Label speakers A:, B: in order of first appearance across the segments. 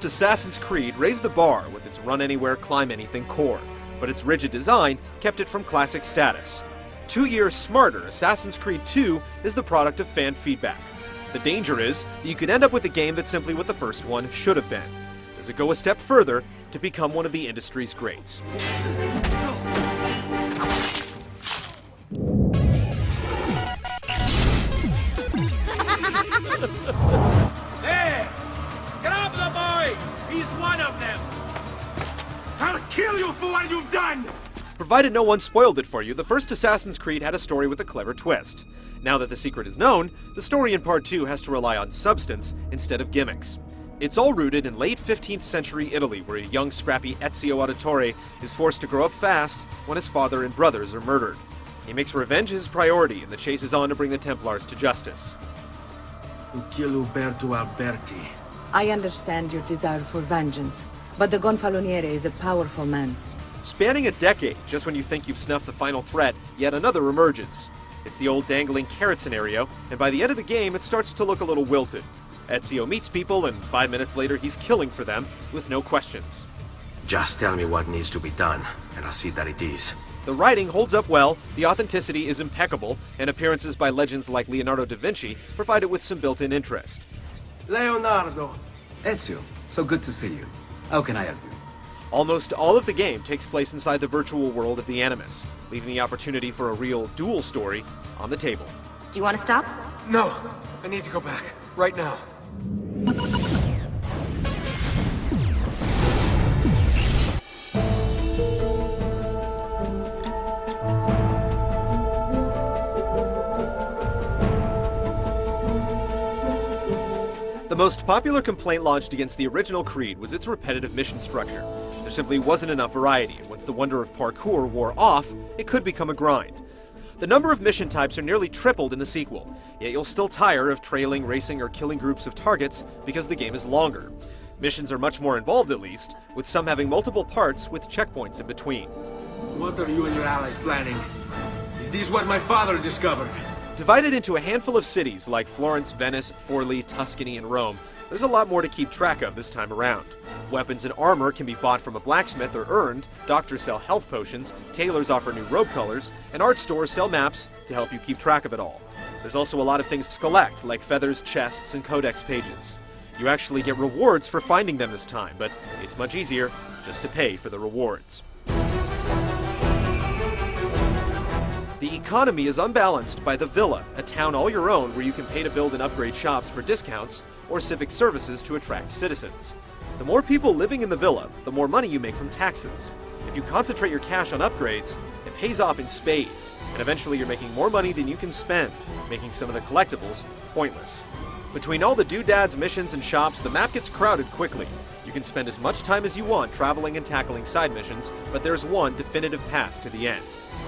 A: first Assassin's Creed raised the bar with its run-anywhere, climb-anything core, but its rigid design kept it from classic status. 2 years smarter, Assassin's Creed 2 is the product of fan feedback. The danger is that you could end up with a game that's simply what the first one should have been. Does it go a step further to become one of the industry's greats?
B: Hey! Grab the boy! He's one of them! I'll kill you for what you've done!
A: Provided no one spoiled it for you, the first Assassin's Creed had a story with a clever twist. Now that the secret is known, the story in Part 2 has to rely on substance instead of gimmicks. It's all rooted in late 15th century Italy, where a young, scrappy Ezio Auditore is forced to grow up fast when his father and brothers are murdered. He makes revenge his priority, and the chase is on to bring the Templars to justice.
C: To kill Uberto Alberti.
D: I understand your desire for vengeance, but the Gonfaloniere is a powerful man.
A: Spanning a decade, just when you think you've snuffed the final threat, yet another emerges. It's the old dangling carrot scenario, and by the end of the game it starts to look a little wilted. Ezio meets people, and 5 minutes later he's killing for them, with no questions.
C: Just tell me what needs to be done, and I'll see that it is.
A: The writing holds up well, the authenticity is impeccable, and appearances by legends like Leonardo da Vinci provide it with some built-in interest.
C: Leonardo.
E: Ezio, so good to see you. How can I help you?
A: Almost all of the game takes place inside the virtual world of the Animus, leaving the opportunity for a real dual story on the table.
F: Do you want to stop?
B: No, I need to go back. Right now.
A: The most popular complaint launched against the original Creed was its repetitive mission structure. There simply wasn't enough variety, and once the wonder of parkour wore off, it could become a grind. The number of mission types are nearly tripled in the sequel, yet you'll still tire of trailing, racing, or killing groups of targets because the game is longer. Missions are much more involved at least, with some having multiple parts with checkpoints in between.
C: What are you and your allies planning? Is this what my father discovered?
A: Divided into a handful of cities like Florence, Venice, Forlì, Tuscany, and Rome, there's a lot more to keep track of this time around. Weapons and armor can be bought from a blacksmith or earned, doctors sell health potions, tailors offer new robe colors, and art stores sell maps to help you keep track of it all. There's also a lot of things to collect, like feathers, chests, and codex pages. You actually get rewards for finding them this time, but it's much easier just to pay for the rewards. The economy is unbalanced by the Villa, a town all your own where you can pay to build and upgrade shops for discounts or civic services to attract citizens. The more people living in the Villa, the more money you make from taxes. If you concentrate your cash on upgrades, it pays off in spades, and eventually you're making more money than you can spend, making some of the collectibles pointless. Between all the doodads, missions, and shops, the map gets crowded quickly. You can spend as much time as you want traveling and tackling side missions, but there's one definitive path to the end.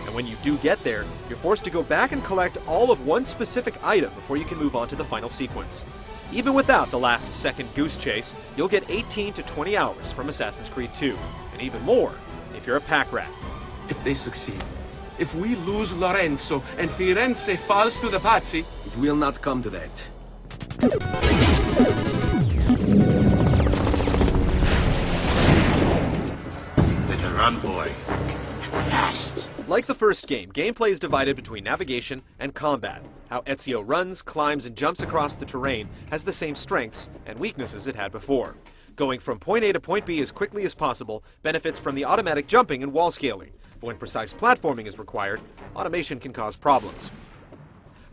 A: And when you do get there, you're forced to go back and collect all of one specific item before you can move on to the final sequence. Even without the last-second goose chase, you'll get 18 to 20 hours from Assassin's Creed 2, and even more if you're a pack rat.
B: If they succeed, if we lose Lorenzo and Firenze falls to the Pazzi,
C: It will not come to that.
B: better run, boy. Fast.
A: Like the first game, gameplay is divided between navigation and combat. How Ezio runs, climbs, and jumps across the terrain has the same strengths and weaknesses it had before. Going from point A to point B as quickly as possible benefits from the automatic jumping and wall scaling, but when precise platforming is required, automation can cause problems.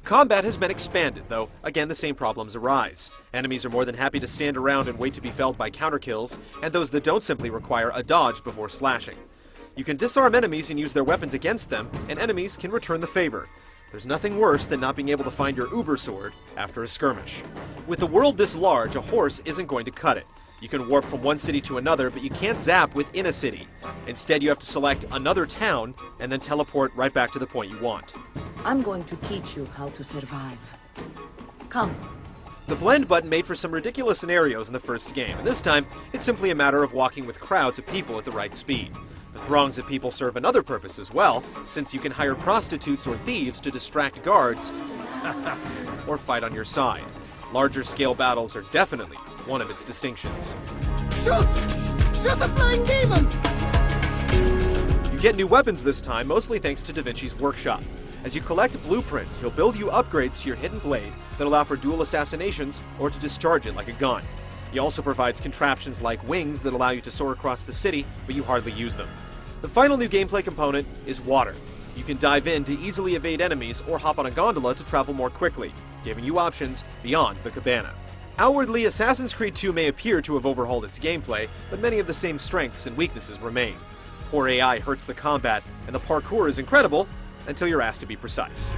A: Combat has been expanded, though again the same problems arise. Enemies are more than happy to stand around and wait to be felled by counterkills, and those that don't simply require a dodge before slashing. You can disarm enemies and use their weapons against them, and enemies can return the favor. There's nothing worse than not being able to find your Uber sword after a skirmish. With a world this large, a horse isn't going to cut it. You can warp from one city to another, but you can't zap within a city. Instead, you have to select another town and then teleport right back to the point you want.
D: I'm going to teach you how to survive. Come.
A: The blend button made for some ridiculous scenarios in the first game, and this time, it's simply a matter of walking with crowds of people at the right speed. The throngs of people serve another purpose as well, since you can hire prostitutes or thieves to distract guards or fight on your side. Larger scale battles are definitely one of its distinctions.
F: Shoot! Shoot the flying demon!
A: You get new weapons this time, mostly thanks to Da Vinci's workshop. As you collect blueprints, he'll build you upgrades to your hidden blade that allow for dual assassinations or to discharge it like a gun. He also provides contraptions like wings that allow you to soar across the city, but you hardly use them. The final new gameplay component is water. You can dive in to easily evade enemies or hop on a gondola to travel more quickly, giving you options beyond the cabana. Outwardly, Assassin's Creed 2 may appear to have overhauled its gameplay, but many of the same strengths and weaknesses remain. Poor AI hurts the combat, and the parkour is incredible until you're asked to be precise.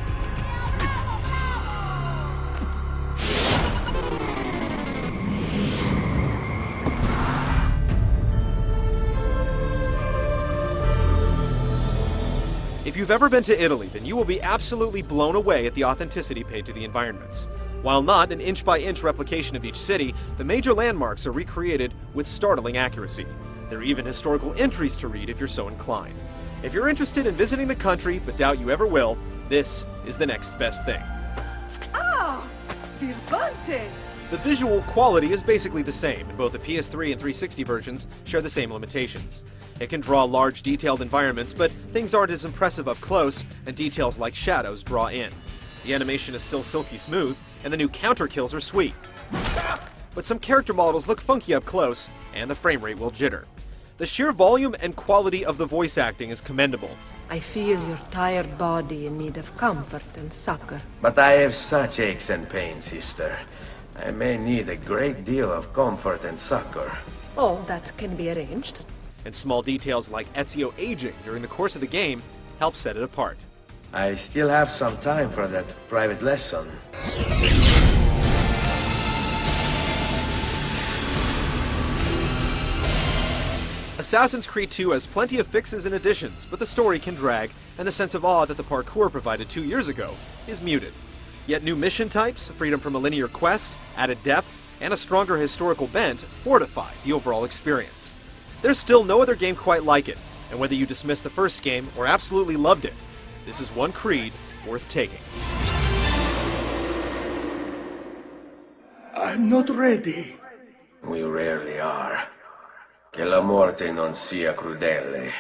A: If you've ever been to Italy, then you will be absolutely blown away at the authenticity paid to the environments. While not an inch-by-inch replication of each city, the major landmarks are recreated with startling accuracy. There are even historical entries to read if you're so inclined. If you're interested in visiting the country but doubt you ever will, this is the next best thing.
F: Ah! Birbante!
A: The visual quality is basically the same, and both the PS3 and 360 versions share the same limitations. It can draw large, detailed environments, but things aren't as impressive up close, and details like shadows draw in. The animation is still silky smooth, and the new counter kills are sweet. But some character models look funky up close, and the frame rate will jitter. The sheer volume and quality of the voice acting is commendable.
D: I feel your tired body in need of comfort and succor.
G: But I have such aches and pains, sister. I may need a great deal of comfort and succor.
D: Oh, that can be arranged.
A: And small details like Ezio aging during the course of the game help set it apart.
G: I still have some time for that private lesson.
A: Assassin's Creed 2 has plenty of fixes and additions, but the story can drag, and the sense of awe that the parkour provided 2 years ago is muted. Yet new mission types, freedom from a linear quest, added depth, and a stronger historical bent fortify the overall experience. There's still no other game quite like it, and whether you dismiss the first game or absolutely loved it, this is one Creed worth taking.
B: I'm not ready.
G: We rarely are. Che la morte non sia crudele.